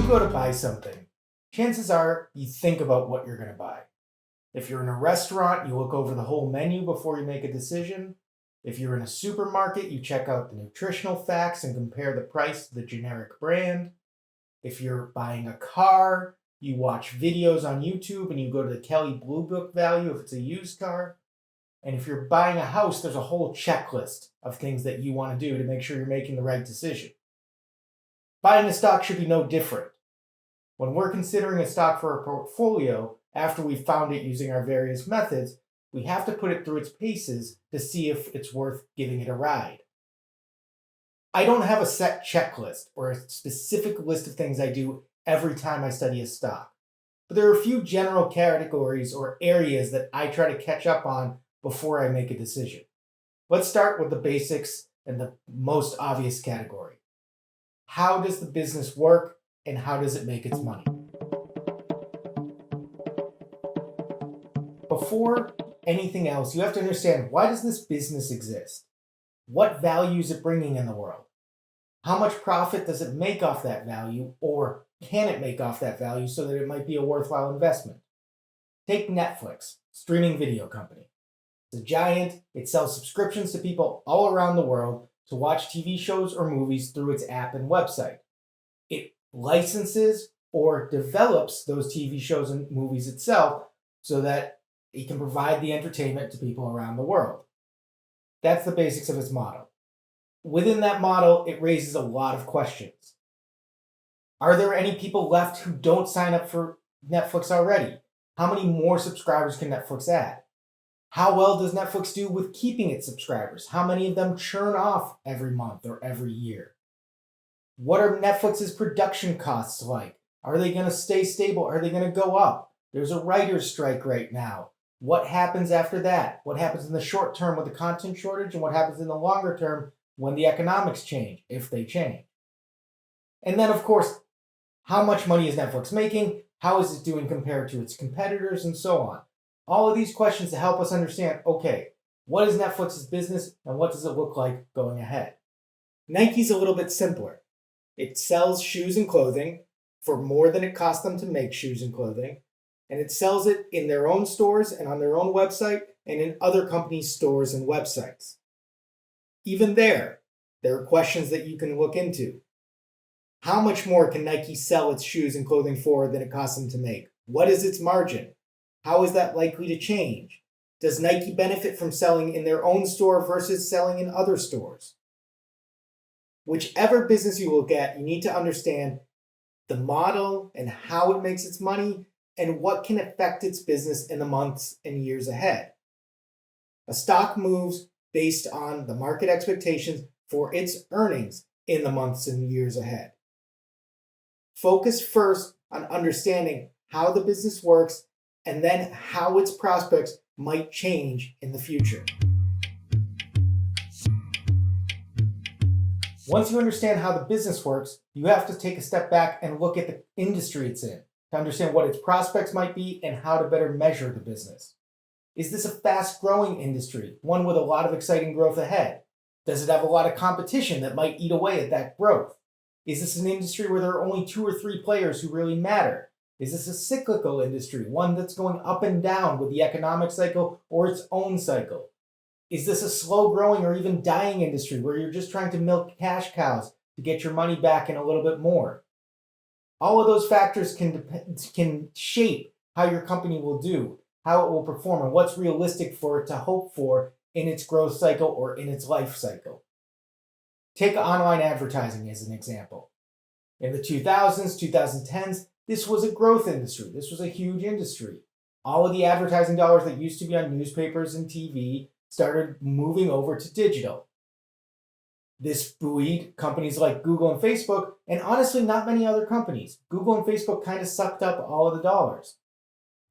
go to buy something, chances are you think about what you're going to buy. If you're in a restaurant, you look over the whole menu before you make a decision. If you're in a supermarket, you check out the nutritional facts and compare the price to the generic brand. If you're buying a car, you watch videos on YouTube and you go to the Kelley Blue Book value if it's a used car. And if you're buying a house, there's a whole checklist of things that you want to do to make sure you're making the right decision. Buying a stock should be no different. When we're considering a stock for a portfolio, after we've found it using our various methods, we have to put it through its paces to see if it's worth giving it a ride. I don't have a set checklist or a specific list of things I do every time I study a stock, but there are a few general categories or areas that I try to catch up on before I make a decision. Let's start with the basics and the most obvious category. How does the business work and how does it make its money? Before anything else, you have to understand, why does this business exist? What value is it bringing in the world? How much profit does it make off that value, or can it make off that value so that it might be a worthwhile investment? Take Netflix, streaming video company. It's a giant. It sells subscriptions to people all around the world to watch TV shows or movies through its app and website. It licenses or develops those TV shows and movies itself so that it can provide the entertainment to people around the world. That's the basics of its model. Within that model, it raises a lot of questions. Are there any people left who don't sign up for Netflix already? How many more subscribers can Netflix add? How well does Netflix do with keeping its subscribers? How many of them churn off every month or every year? What are Netflix's production costs like? Are they going to stay stable? Are they going to go up? There's a writer's strike right now. What happens after that? What happens in the short term with the content shortage, and what happens in the longer term when the economics change, if they change? And then, of course, how much money is Netflix making? How is it doing compared to its competitors, and so on? All of these questions to help us understand, okay, what is Netflix's business and what does it look like going ahead? Nike's a little bit simpler. It sells shoes and clothing for more than it costs them to make shoes and clothing, and it sells it in their own stores and on their own website and in other companies' stores and websites. Even there are questions that you can look into. How much more can Nike sell its shoes and clothing for than it costs them to make? What is its margin? How is that likely to change? Does Nike benefit from selling in their own store versus selling in other stores? Whichever business you look at, you need to understand the model and how it makes its money and what can affect its business in the months and years ahead. A stock moves based on the market expectations for its earnings in the months and years ahead. Focus first on understanding how the business works and then how its prospects might change in the future. Once you understand how the business works, you have to take a step back and look at the industry it's in to understand what its prospects might be and how to better measure the business. Is this a fast-growing industry, one with a lot of exciting growth ahead? Does it have a lot of competition that might eat away at that growth? Is this an industry where there are only 2 or 3 players who really matter? Is this a cyclical industry, one that's going up and down with the economic cycle or its own cycle? Is this a slow-growing or even dying industry where you're just trying to milk cash cows to get your money back and a little bit more? All of those factors can shape how your company will do, how it will perform, and what's realistic for it to hope for in its growth cycle or in its life cycle. Take online advertising as an example. In the 2000s, 2010s, this was a growth industry. This was a huge industry. All of the advertising dollars that used to be on newspapers and TV started moving over to digital. This buoyed companies like Google and Facebook, and honestly, not many other companies. Google and Facebook kind of sucked up all of the dollars.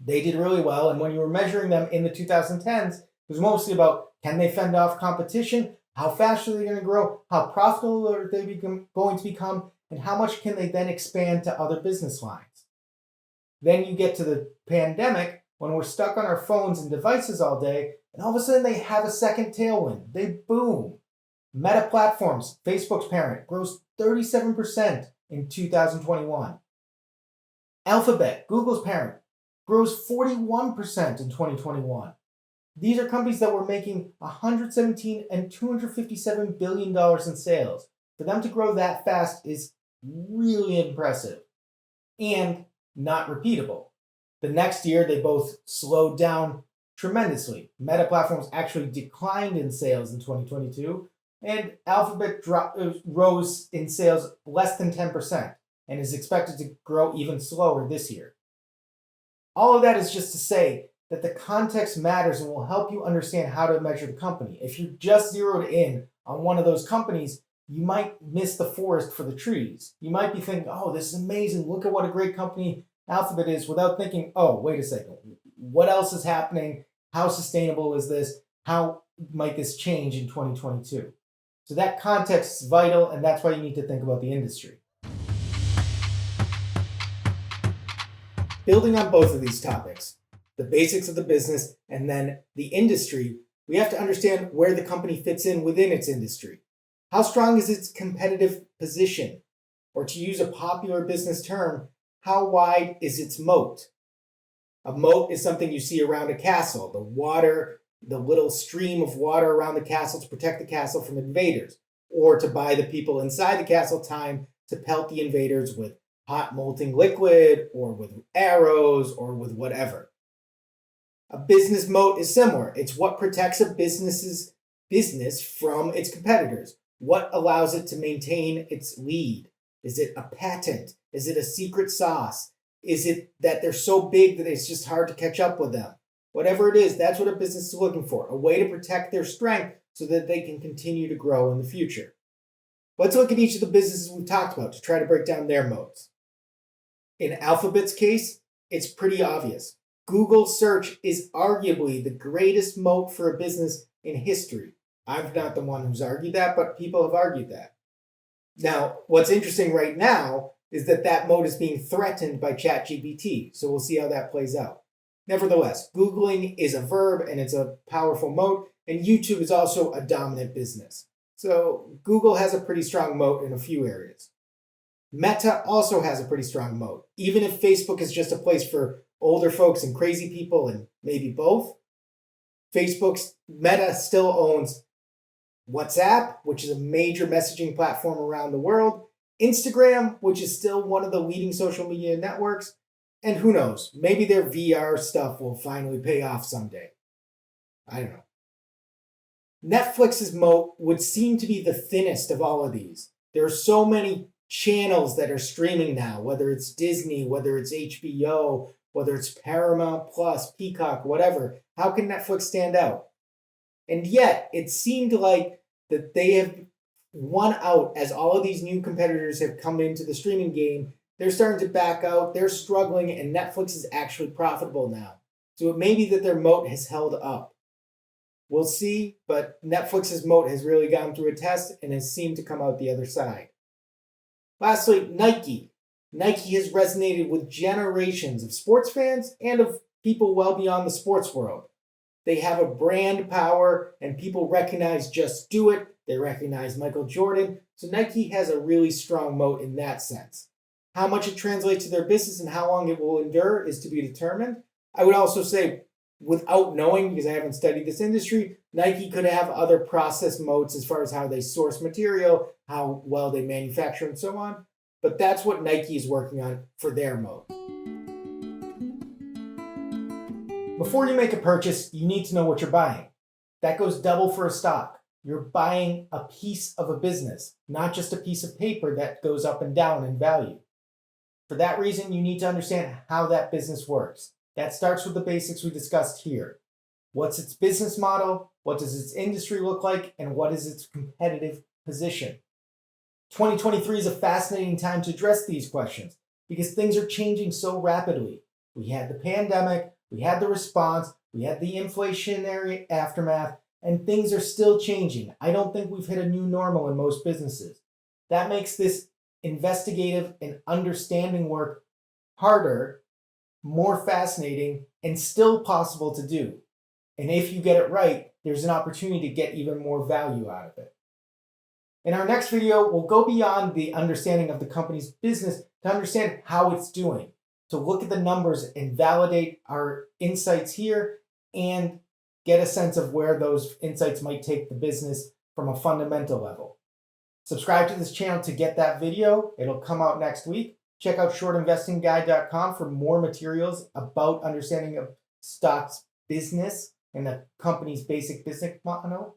They did really well, and when you were measuring them in the 2010s, it was mostly about, can they fend off competition? How fast are they going to grow? How profitable are they going to become? And how much can they then expand to other business lines? Then you get to the pandemic, when we're stuck on our phones and devices all day, and all of a sudden they have a second tailwind. They boom. Meta Platforms, Facebook's parent, grows 37% in 2021. Alphabet, Google's parent, grows 41% in 2021. These are companies that were making $117 and $257 billion in sales. For them to grow that fast is really impressive and not repeatable. The next year, they both slowed down tremendously. Meta Platforms actually declined in sales in 2022, and Alphabet rose in sales less than 10% and is expected to grow even slower this year. All of that is just to say that the context matters and will help you understand how to measure the company. If you just zeroed in on one of those companies, you might miss the forest for the trees. You might be thinking, oh, this is amazing. Look at what a great company Alphabet is, without thinking, oh, wait a second. What else is happening? How sustainable is this? How might this change in 2022? So that context is vital, and that's why you need to think about the industry. Building on both of these topics, the basics of the business and then the industry, we have to understand where the company fits in within its industry. How strong is its competitive position? Or to use a popular business term, how wide is its moat? A moat is something you see around a castle, the little stream of water around the castle to protect the castle from invaders, or to buy the people inside the castle time to pelt the invaders with hot molten liquid, or with arrows, or with whatever. A business moat is similar. It's what protects a business from its competitors. What allows it to maintain its lead? Is it a patent? Is it a secret sauce? Is it that they're so big that it's just hard to catch up with them? Whatever it is, that's what a business is looking for, a way to protect their strength so that they can continue to grow in the future. Let's look at each of the businesses we've talked about to try to break down their moats. In Alphabet's case, it's pretty obvious. Google search is arguably the greatest moat for a business in history. I'm not the one who's argued that, but people have argued that. Now, what's interesting right now is that moat is being threatened by ChatGPT, so we'll see how that plays out. Nevertheless, Googling is a verb and it's a powerful moat, and YouTube is also a dominant business. So Google has a pretty strong moat in a few areas. Meta also has a pretty strong moat. Even if Facebook is just a place for older folks and crazy people and maybe both, Meta still owns WhatsApp, which is a major messaging platform around the world, Instagram, which is still one of the leading social media networks, and who knows, maybe their VR stuff will finally pay off someday. I don't know. Netflix's moat would seem to be the thinnest of all of these. There are so many channels that are streaming now, whether it's Disney, whether it's HBO, whether it's Paramount Plus, Peacock, whatever. How can Netflix stand out? And yet, it seemed like that they have won out as all of these new competitors have come into the streaming game. They're starting to back out, they're struggling, and Netflix is actually profitable now. So it may be that their moat has held up. We'll see, but Netflix's moat has really gone through a test and has seemed to come out the other side. Lastly, Nike. Nike has resonated with generations of sports fans and of people well beyond the sports world. They have a brand power and people recognize Just Do It. They recognize Michael Jordan. So Nike has a really strong moat in that sense. How much it translates to their business and how long it will endure is to be determined. I would also say, without knowing, because I haven't studied this industry, Nike could have other process moats as far as how they source material, how well they manufacture, and so on. But that's what Nike is working on for their moat. Before you make a purchase, you need to know what you're buying. That goes double for a stock. You're buying a piece of a business, not just a piece of paper that goes up and down in value. For that reason, you need to understand how that business works. That starts with the basics we discussed here. What's its business model? What does its industry look like? And what is its competitive position? 2023 is a fascinating time to address these questions because things are changing so rapidly. We had the pandemic, we had the response, we had the inflationary aftermath, and things are still changing. I don't think we've hit a new normal in most businesses. That makes this investigative and understanding work harder, more fascinating, and still possible to do. And if you get it right, there's an opportunity to get even more value out of it. In our next video, we'll go beyond the understanding of the company's business to understand how it's doing. to look at the numbers and validate our insights here and get a sense of where those insights might take the business from a fundamental level. Subscribe to this channel to get that video. It'll come out next week. Check out shortinvestingguide.com for more materials about understanding of stocks business and the company's basic business model.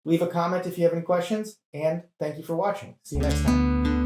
Leave a comment if you have any questions, and thank you for watching. See you next time.